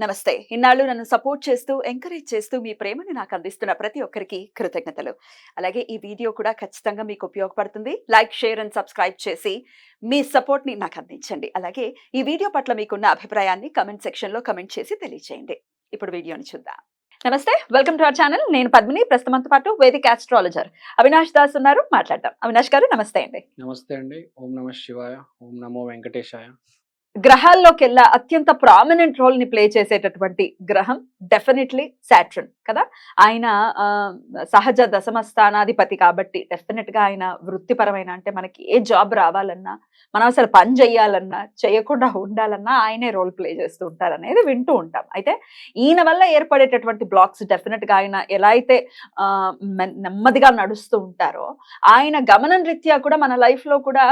నమస్తే. ఇన్నాళ్ళు నన్ను సపోర్ట్ చేస్తూ, ఎంకరేజ్ చేస్తూ మీ ప్రేమని నాకు అందిస్తున్న ప్రతి ఒక్కరికి కృతజ్ఞతలు. అలాగే ఈ వీడియో కూడా ఖచ్చితంగా మీకు ఉపయోగపడుతుంది. లైక్, షేర్ అండ్ సబ్స్క్రైబ్ చేసి మీ సపోర్ట్‌ని నాకు అందించండి. అలాగే ఈ వీడియో పట్ల మీకున్న అభిప్రాయాన్ని కామెంట్ సెక్షన్‌లో కామెంట్ చేసి తెలియజేయండి. ఇప్పుడు వీడియోని చూద్దాం. నమస్తే. Welcome to our channel. నేను పద్మిని. ప్రస్తుతం మనతో పాటు వేదిక్ ఆస్ట్రాలజర్ అవినాష్ దాస్ ఉన్నారు. మాట్లాడదాం. అవినాష్ గారు నమస్తే అండి. నమస్తే అండి. ఓం నమః శివాయ. ఓం నమో వెంకటేశాయ. గ్రహాల్లోకెల్లా అత్యంత ప్రామినెంట్ రోల్ ని ప్లే చేసేటటువంటి గ్రహం డెఫినెట్లీ సాట్రన్ కదా. ఆయన సహజ దశమ స్థానాధిపతి కాబట్టి డెఫినెట్ గా ఆయన వృత్తిపరమైన అంటే మనకి ఏ జాబ్ రావాలన్నా, మనం అసలు పని చేయాలన్నా, చేయకుండా ఉండాలన్నా ఆయనే రోల్ ప్లే చేస్తూ ఉంటారు అనేది వింటూ ఉంటాం. అయితే ఈయన వల్ల ఏర్పడేటటువంటి బ్లాక్స్ డెఫినెట్ గా ఆయన ఎలా అయితే నెమ్మదిగా నడుస్తూ ఉంటారో, ఆయన గమనం రీత్యా కూడా మన లైఫ్ లో కూడా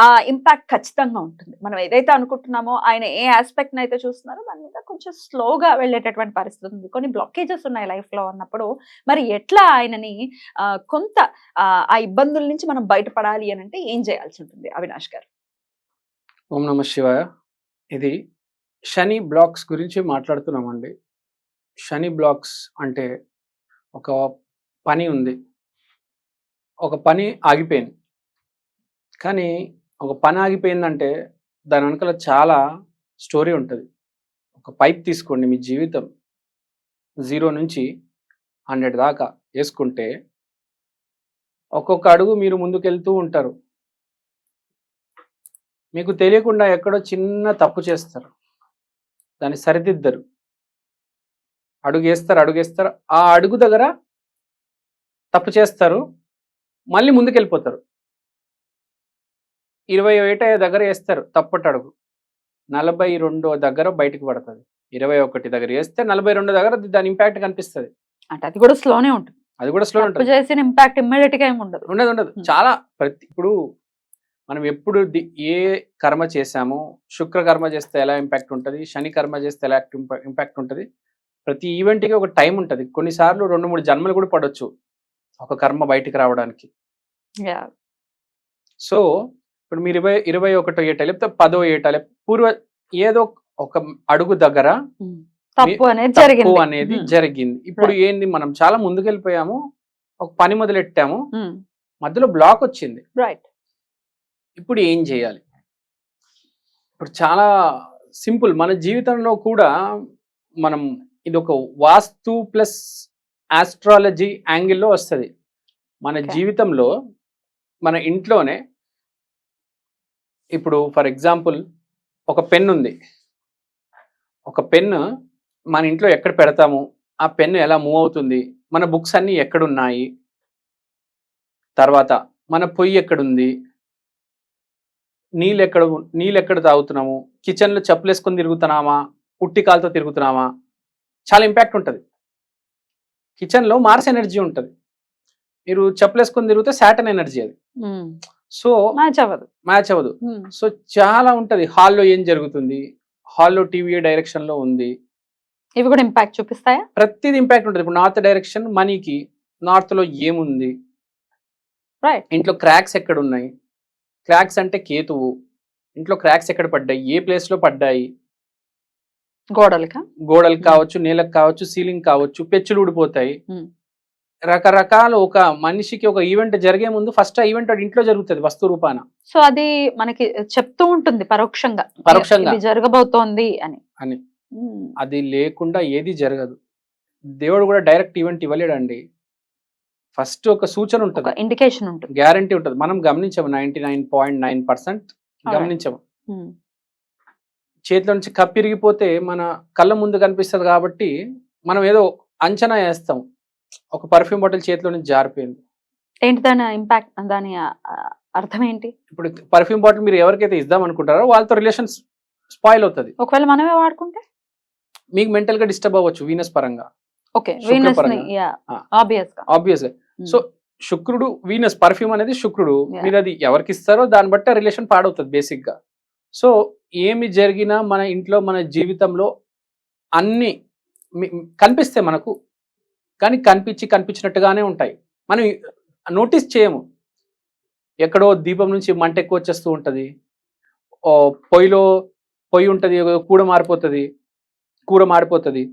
ఆ ఇంపాక్ట్ ఖచ్చితంగా ఉంటుంది. మనం ఏదైతే అనుకుంటున్నామో ఆయన ఏ ఆస్పెక్ట్ అయితే చూస్తున్నారో దాని మీద కొంచెం స్లోగా వెళ్ళేటటువంటి పరిస్థితి ఉంది. కొన్ని బ్లాకేజెస్ ఉన్నాయి లైఫ్ లో అన్నప్పుడు మరి ఎట్లా ఆయనని కొంత ఆ ఇబ్బందుల నుంచి మనం బయటపడాలి అని అంటే ఏం చేయాల్సి ఉంటుంది అవినాష్ గారు? ఓం నమః శివాయ. ఇది శని బ్లాక్స్ గురించి మాట్లాడుతున్నామండి. శని బ్లాక్స్ అంటే ఒక పని ఉంది, ఒక పని ఆగిపోయింది. కానీ ఒక పని ఆగిపోయిందంటే దాని వెనకాల చాలా స్టోరీ ఉంటుంది. ఒక పైప్ తీసుకోండి, మీ జీవితం 0 నుంచి 100 దాకా వేసుకుంటే ఒక్కొక్క అడుగు మీరు ముందుకెళ్తూ ఉంటారు. మీకు తెలియకుండా ఎక్కడో చిన్న తప్పు చేస్తారు, దాన్ని సరిదిద్దరు. అడుగేస్తారు, ఆ అడుగు దగ్గర తప్పు చేస్తారు, మళ్ళీ ముందుకెళ్ళిపోతారు. 21 దగ్గర వేస్తారు తప్పటి అడుగు, 42 దగ్గర బయటకు పడుతుంది. 21 దగ్గర వేస్తే 42 దగ్గర దాని ఇంపాక్ట్ కనిపిస్తుంది. అంటే అది కూడా స్లోనే ఉంటుంది. అది కూడా స్లో ఉంటుంది. చేసిన ఇంపాక్ట్ ఇమ్మీడియట్ గా ఏమి ఉండదు. ఉండదు. చాలా ఇప్పుడు మనం ఎప్పుడు ఏ కర్మ చేశామో, శుక్ర కర్మ చేస్తే ఎలా ఇంపాక్ట్ ఉంటుంది, శని కర్మ చేస్తే ఎలా ఇంపాక్ట్ ఉంటుంది. ప్రతి ఈవెంట్కి ఒక టైం ఉంటుంది. కొన్నిసార్లు 2-3 జన్మలు కూడా పడవచ్చు ఒక కర్మ బయటికి రావడానికి. సో ఇప్పుడు మీరు 21 ఏట లేకపోతే 10వ ఏట పూర్వ ఏదో ఒక అడుగు దగ్గర తప్పు అనేది జరిగింది. ఇప్పుడు ఏంది, మనం చాలా ముందుకెళ్ళిపోయాము, ఒక పని మొదలెట్టాము, మధ్యలో బ్లాక్ వచ్చింది. రైట్. ఇప్పుడు ఏం చేయాలి? ఇప్పుడు చాలా సింపుల్. మన జీవితంలో కూడా మనం ఇది ఒక వాస్తు ప్లస్ ఆస్ట్రాలజీ యాంగిల్లో వస్తుంది. మన జీవితంలో మన ఇంట్లోనే ఇప్పుడు ఫర్ ఎగ్జాంపుల్ ఒక పెన్ ఉంది. ఒక పెన్ను మన ఇంట్లో ఎక్కడ పెడతాము, ఆ పెన్ను ఎలా మూవ్ అవుతుంది, మన బుక్స్ అన్నీ ఎక్కడున్నాయి, తర్వాత మన పొయ్యి ఎక్కడుంది, నీళ్ళు ఎక్కడ తాగుతున్నాము, కిచెన్లో చెప్పులు వేసుకొని తిరుగుతున్నామా, ఉట్టి కాలుతో తిరుగుతున్నామా, చాలా ఇంపాక్ట్ ఉంటుంది. కిచెన్లో మార్స్ ఎనర్జీ ఉంటుంది, మీరు చెప్పులు వేసుకొని తిరిగితే సాటర్న్ ఎనర్జీ అది. సో మ్యాచ్ అవ్వదు. సో చాలా ఉంటుంది. హాల్లో ఏం జరుగుతుంది, హాల్లో టీవీ డైరెక్షన్ లో ఉంది, ఇవి కూడా ఇంపాక్ట్ చూపిస్తాయా? ప్రతిది ఇంపాక్ట్ ఉంటుంది. ఇప్పుడు నార్త్ డైరెక్షన్ మనీకి, నార్త్ లో ఏముంది, ఇంట్లో క్రాక్స్ ఎక్కడ ఉన్నాయి, క్రాక్స్ అంటే కేతువు, ఇంట్లో క్రాక్స్ ఎక్కడ పడ్డాయి, ఏ ప్లేస్ లో పడ్డాయి, గోడలు కావచ్చు, నేలకు కావచ్చు, సీలింగ్ కావచ్చు, పెచ్చులు ఊడిపోతాయి, రకరకాల. ఒక మనిషికి ఒక ఈవెంట్ జరిగే ముందు ఫస్ట్ ఆ ఈవెంట్ ఇంట్లో జరుగుతుంది వస్తు రూపాన. సో అది మనకి చెప్తూ ఉంటుంది పరోక్షంగా జరగబోతోంది అని. అది లేకుండా ఏది జరగదు. దేవుడు కూడా డైరెక్ట్ ఈవెంట్ ఇవ్వలేడండి. ఫస్ట్ ఒక సూచన ఉంటుంది, ఇండికేషన్ ఉంటుంది, గ్యారంటీ ఉంటుంది. మనం గమనించాము, 99.9% గమనించాము. చేతిలో నుంచి కప్పిరిగిపోతే మన కళ్ళ ముందు కనిపిస్తుంది కాబట్టి మనం ఏదో అంచనా వేస్తాం. ఒక పర్ఫ్యూమ్ బాటిల్ చేతిలో నుంచి జారిపోయింది, ఏంటి దాని ఇంపాక్ట్, దాని అర్థం ఏంటి? ఇప్పుడు పర్ఫ్యూమ్ బాటిల్ మీరు ఎవరికైతే ఇద్దాం అనుకుంటారో వాళ్ళతో రిలేషన్ స్పాయిల్ అవుతుంది. ఒకవేళ మనమే వాడుకుంటే మీకు మెంటల్ గా డిస్టర్బ్ అవ్వచ్చు వీనస్ పరంగా. ఆబ్వియస్. సో శుక్రుడు, వీనస్, పర్ఫ్యూమ్ అనేది శుక్రుడు. మీరు అది ఎవరికి ఇస్తారో దాన్ని బట్టి రిలేషన్ పాడవుతుంది బేసిక్ గా. సో ఏమి జరిగినా మన ఇంట్లో, మన జీవితంలో అన్ని కనిపిస్తే మనకు, కానీ కనిపించినట్టుగానే ఉంటాయి. మనం నోటీస్ చేయము. ఎక్కడో దీపం నుంచి మంట ఎక్కువ వచ్చేస్తూ ఉంటుంది, పొయ్యి ఉంటుంది, కూడ మారిపోతుంది, కూర మాడిపోతుంది.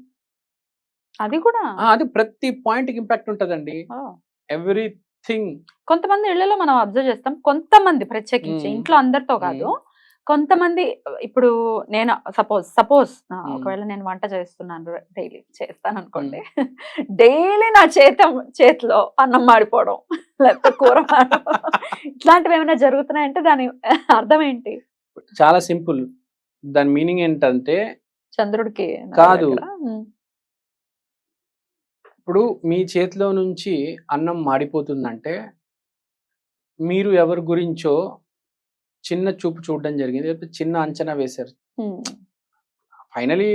అది కూడా అది ప్రతి పాయింట్ కి ఇంపాక్ట్ ఉంటదండి. ఎవ్రీథింగ్. కొంతమంది ఇళ్లలో మనం అబ్జర్వ్ చేస్తాం, కొంతమంది ప్రత్యేకించి ఇంట్లో అందరితో కాదు, కొంతమంది ఇప్పుడు నేను సపోజ్ ఒకవేళ నేను వంట చేస్తున్నాను, డైలీ చేస్తాను అనుకోండి, డైలీ నా చేతిలో అన్నం మాడిపోవడం లేకపోతే కూర మాడిపోవడం ఇట్లాంటివి ఏమైనా జరుగుతున్నాయంటే దాని అర్థం ఏంటి? చాలా సింపుల్. దాని మీనింగ్ ఏంటంటే చంద్రుడికి కాదు, ఇప్పుడు మీ చేతిలో నుంచి అన్నం మాడిపోతుందంటే మీరు ఎవరి గురించో చిన్న చూపు చూడడం జరిగింది, లేకపోతే చిన్న అంచనా వేశారు. Finally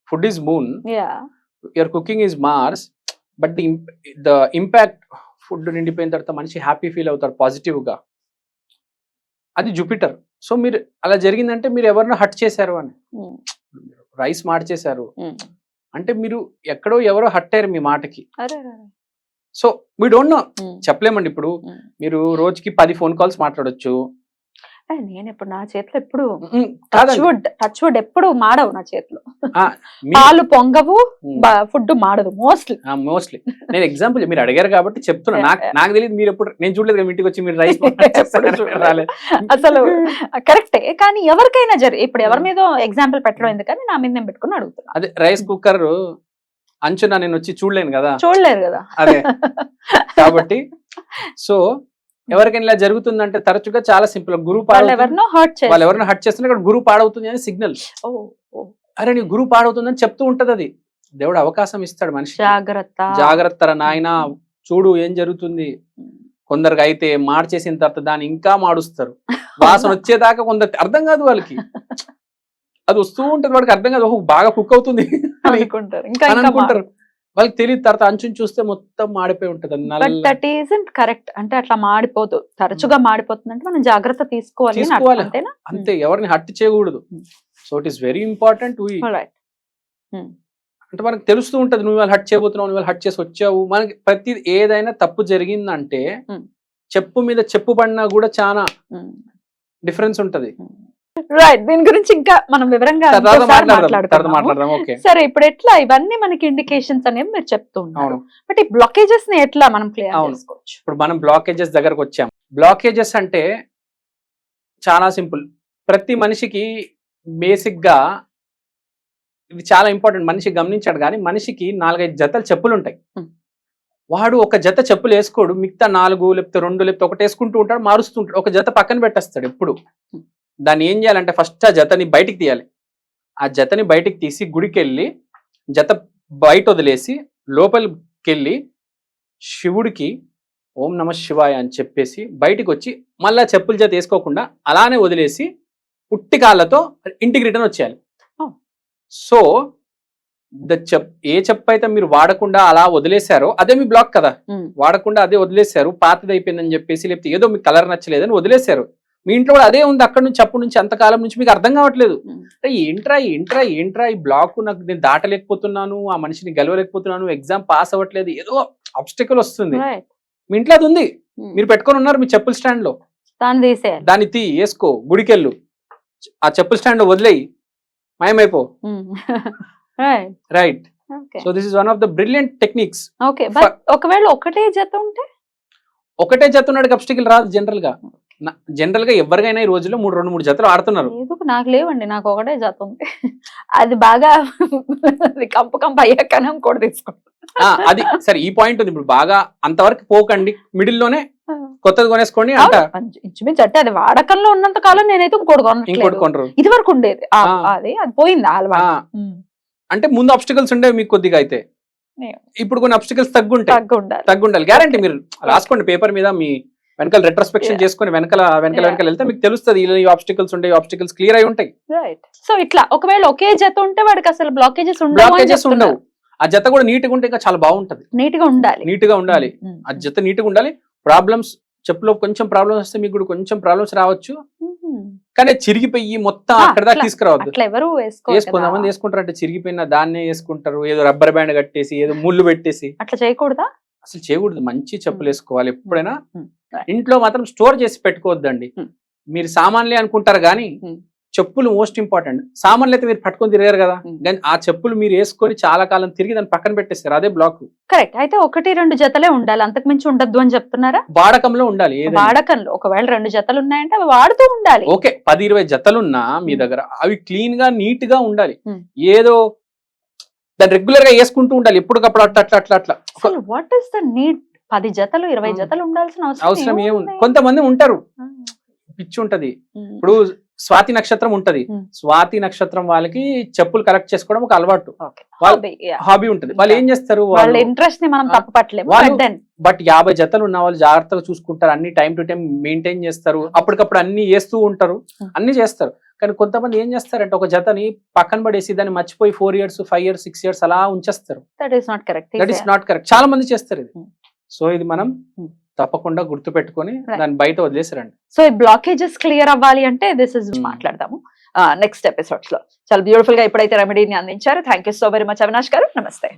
food is moon, your cooking is Mars, but the impact food నిండిపోయిన తర్వాత మనిషి హ్యాపీ ఫీల్ అవుతారు పాజిటివ్ గా, అది జూపిటర్. సో మీరు అలా జరిగిందంటే మీరు ఎవరినో హట్ చేశారు అని, రైస్ మార్చేశారు అంటే మీరు ఎక్కడో ఎవరో హట్ అయ్యారు మీ మాటకి. సో వీ డోంట్ నో, చెప్పలేమండి. ఇప్పుడు మీరు రోజుకి 10 ఫోన్ కాల్స్ మాట్లాడొచ్చు. నేను ఇప్పుడు నా చేతిలో ఎప్పుడు టచ్ వుడ్ ఎప్పుడు మాడవు, నా చేతిలో పాలు పొంగవు, ఫుడ్ మాడదు మోస్ట్లీ. నేను ఎగ్జాంపుల్ మీరు అడిగారు కాబట్టి చెప్తున్నా. నాకు తెలియదు, మీరు ఎప్పుడు, నేను చూడలేదు కదా ఇంటికి వచ్చి మీరు రైస్ రాలేదు. అసలు కరెక్టే, కానీ ఎవరికైనా ఇప్పుడు ఎవరి మీద ఎగ్జాంపుల్ పెట్టడం ఎందుకని నా మీద నేను పెట్టుకుని అడుగుతున్నా. అదే రైస్ కుక్కర్ అంచున నేను వచ్చి చూడలేరు కదా. అదే కాబట్టి సో ఎవరికైనా ఇలా జరుగుతుందంటే తరచుగా చాలా సింపుల్, గురువు వాళ్ళు ఎవరినో హర్ట్ చేస్తున్నా గురువు పాడవుతుంది అని సిగ్నల్. అరే నీ గురువు పాడవుతుందని చెప్తూ ఉంటది. అది దేవుడు అవకాశం ఇస్తాడు మనిషి, జాగ్రత్త నాయన చూడు ఏం జరుగుతుంది. కొందరికి అయితే మార్చేసిన తర్వాత దాన్ని ఇంకా మాడుస్తారు, వాసన వచ్చేదాకా కొందరికి అర్థం కాదు, వాళ్ళకి అది వస్తూ ఉంటది, వాడికి అర్థం కాదు, బాగా కుక్ అవుతుంది అనుకుంటారు. వాళ్ళకి తెలియదు, తర్వాత అంచుని చూస్తే మొత్తం మాడిపోయి ఉంటది. That isn't correct. అంటే అట్లా మాడిపోదు, తరచుగా మాడిపోతుంది అంటే మనం జాగ్రత్త తీసుకోవాలి అంతే, ఎవరిని హర్ట్ చేయకూడదు. So it is very important. అంటే మనకు తెలుస్తూ ఉంటది, నువ్వు వాళ్ళు హర్ట్ చేయబోతున్నావు, నువ్వు హర్ట్ చేసి వచ్చావు. మనకి ప్రతి ఏదైనా తప్పు జరిగిందంటే చెప్పు మీద చెప్పు పడినా కూడా చాలా డిఫరెన్స్ ఉంటది. రైట్, దీని గురించి ఇంకా మనం వివరంగా మాట్లాడదాం. సరే, ఇప్పుడు ఎట్లా ఇవన్నీ మనకి ఇండికేషన్స్ అనేవి మీరు చెప్తూ ఉన్నారు, బట్ ఈ బ్లాకేజెస్ ని ఎట్లా మనం క్లియర్ చేసుకోవచ్చు? ఇప్పుడు మనం బ్లాకేజెస్ దగ్గరకు వచ్చాం. బ్లాకేజెస్ అంటే చాలా సింపుల్. ప్రతి మనిషికి బేసిక్ గా ఇది చాలా ఇంపార్టెంట్, మనిషి గమనించాడు. కానీ మనిషికి 4-5 జతలు చెప్పులు ఉంటాయి. వాడు ఒక జత చెప్పులు వేసుకోడు, మిగతా 4 లేకపోతే 2 లేకపోతే 1 వేసుకుంటూ ఉంటాడు, మారుస్తూ ఉంటాడు, ఒక జత పక్కన పెట్టేస్తాడు ఎప్పుడు. దాన్ని ఏం చేయాలంటే ఫస్ట్ ఆ జతని బయటికి తీయాలి. ఆ జతని బయటికి తీసి గుడికి వెళ్ళి జత బయట వదిలేసి లోపలికి వెళ్ళి శివుడికి ఓం నమ శివాయ అని చెప్పేసి బయటికి వచ్చి మళ్ళా చెప్పుల జత వేసుకోకుండా అలానే వదిలేసి ఉట్టి కాళ్ళతో ఇంటికి రిటర్న్ వచ్చేయాలి. సో ఏ చెప్పు అయితే మీరు వాడకుండా అలా వదిలేశారో అదే మీ బ్లాక్ కదా. వాడకుండా అదే వదిలేశారు, పాతది అయిపోయిందని చెప్పేసి, లేకపోతే ఏదో మీకు కలర్ నచ్చలేదని వదిలేశారు. మీ ఇంట్లో కూడా అదే ఉంది, అక్కడ నుంచి అప్పటి నుంచి అంతకాలం నుంచి మీకు అర్థం కావట్లేదు. ఏంట్రా ఈ బ్లాక్, నాకు నేను దాటలేకపోతున్నాను, ఆ మనిషిని గెలవలేకపోతున్నాను, ఎగ్జామ్ పాస్ అవ్వట్లేదు, ఏదో ఆబ్స్టికల్ వస్తుంది. మీ ఇంట్లో అది ఉంది, మీరు పెట్టుకొని ఉన్నారు మీ చెప్పుల స్టాండ్ లో, దాన్ని వేసుకో, గుడికెళ్ళు, ఆ చెప్పుల స్టాండ్ లో వదిలేయి, మాయమైపో. Right. So this is one of the brilliant techniques. ఒకవేళ ఒకటే జత ఉంటే, ఒకటే జత ఉన్నాడు ఆబ్స్టికల్ రాదు. జనరల్ గా ఎవరికైనా ఈ రోజుల్లో 2-3 జతలు ఆడుతున్నారు. నాకు లేవండి, నాకు ఒకటే జత ఉంది. అది బాగా కంప అయ్యాక కూడా తీసుకుంటా. అది సరే, ఈ పాయింట్ ఉంది. ఇప్పుడు బాగా అంతవరకు పోకండి, మిడిల్ లోనే కొత్తది కొనేసుకోండి అంట. ఇంచుమించు అంటే అది వాడకంలో ఉన్నంత కాలం నేనైతే ఇంకోటి కొనరు. ఇది వరకు ఉండేది, అది పోయింది అంటే ముందు ఆబ్స్టికల్స్ ఉండేవి మీకు కొద్దిగా, అయితే ఇప్పుడు కొన్ని ఆబ్స్టికల్స్ తగ్గుండాలి. గ్యారంటీ మీరు రాసుకోండి పేపర్ మీద, మీ వెనకాల రెట్రోస్పెక్షన్ చేసుకుని వెనకాల వెళ్తే మీకు తెలుస్తుంది ఈ ఆబ్స్టికల్స్ ఉంటాయి, ఆబ్స్టికల్స్ క్లియర్ అయి ఉంటాయి. సో ఇట్లా ఒకవేళ ఒకే జత ఉంటే వాడికి అసలు బ్లాకేజెస్ ఉండవు. ఆ జత కూడా నీట్ గా ఉంటే ఇంకా చాలా బాగుంటది. నీట్ గా ఉండాలి ఆ జత, నీట్ గా ఉండాలి. ప్రాబ్లమ్స్, చెప్పులో కొంచెం ప్రాబ్లమ్స్ వస్తే మీకు కూడా కొంచెం ప్రాబ్లమ్స్ రావచ్చు, కానీ చిరిగిపోయి మొత్తం అక్కడ దాకా తీసుకురావద్దు. కొంతమంది వేసుకుంటారు అంటే చిరిగిపోయిన దాన్నే వేసుకుంటారు, ఏదో రబ్బర్ బ్యాండ్ కట్టేసి, ఏదో ముళ్ళు పెట్టేసి. అట్లా చేయకూడదా? అసలు చేయకూడదు. మంచి చెప్పులు వేసుకోవాలి ఎప్పుడైనా. ఇంట్లో మాత్రం స్టోర్ చేసి పెట్టుకోవద్దండి. మీరు సామాన్లే అనుకుంటారు కానీ చెప్పులు మోస్ట్ ఇంపార్టెంట్. సామాన్లు అయితే మీరు పట్టుకొని తిరగారు కదా, Hmm. కానీ ఆ చెప్పులు మీరు వేసుకొని చాలా కాలం తిరిగి దాన్ని పక్కన పెట్టేస్తారు, అదే బ్లాక్. కరెక్ట్. అయితే 1-2 జతలే ఉండాలి, అంతకు మించి ఉండద్దు అని చెప్తున్నారా? వాడకంలో ఉండాలి ఏదైనా. వాడకంలో ఒకవేళ 2 జతలు ఉన్నాయంటే అవి వాడుతూ ఉండాలి. ఓకే, 10-20 జతలున్నా మీ Hmm. దగ్గర అవి క్లీన్ గా నీట్ గా ఉండాలి. Hmm. ఏదో దాన్ని రెగ్యులర్ గా వేసుకుంటూ ఉండాలి ఎప్పటికప్పుడు, అట్లా అట్లా అట్లా అట్లా. అసలు వాట్ ఇస్ ద నీడ్? 10 జతలు 20 జతలు ఉండాల్సిన అవసరం అవసరం ఏముంది? ఏముంది? కొంతమంది ఉంటారు పిచ్చి ఉంటది. ఇప్పుడు స్వాతి నక్షత్రం ఉంటది, Hmm. స్వాతి నక్షత్రం వాళ్ళకి చెప్పులు కలెక్ట్ చేసుకోవడం ఒక అలవాటు, Okay. Hobby, yeah. హాబీ ఉంటది. వాళ్ళు ఏం చేస్తారు, వాళ్ళ ఇంట్రెస్ట్ ని మనం ఆ, తప్పపట్టలేము. వాళ్ళు- But then, బట్ 50 జతలు ఉన్న వాళ్ళు జాగ్రత్తగా చూసుకుంటారు, అన్ని టైం టు టైం మెయింటైన్ చేస్తారు, అప్పటికప్పుడు అన్ని వేస్తూ ఉంటారు, అన్ని చేస్తారు. కానీ కొంతమంది ఏం చేస్తారంటే ఒక జతని పక్కన పడేసి దాన్ని మర్చిపోయి 4 years 5 years 6 years అలా ఉంచేస్తారు. that is not correct. That is not correct. చాలా మంది చేస్తారు ఇది. Hmm. సో ఇది మనం తప్పకుండా గుర్తు పెట్టుకొని Right. దాన్ని బయట వదిలేసారండి. సో ఈ బ్లాకేజెస్ క్లియర్ అవ్వాలి అంటే దిస్ ఇస్ మాట్లాడదాము నెక్స్ట్ ఎపిసోడ్స్ లో. చాలా బ్యూటిఫుల్ గా ఇప్పుడైతే రెమెడీని అందించారు. Thank you so very much Avinash గారు. నమస్తే.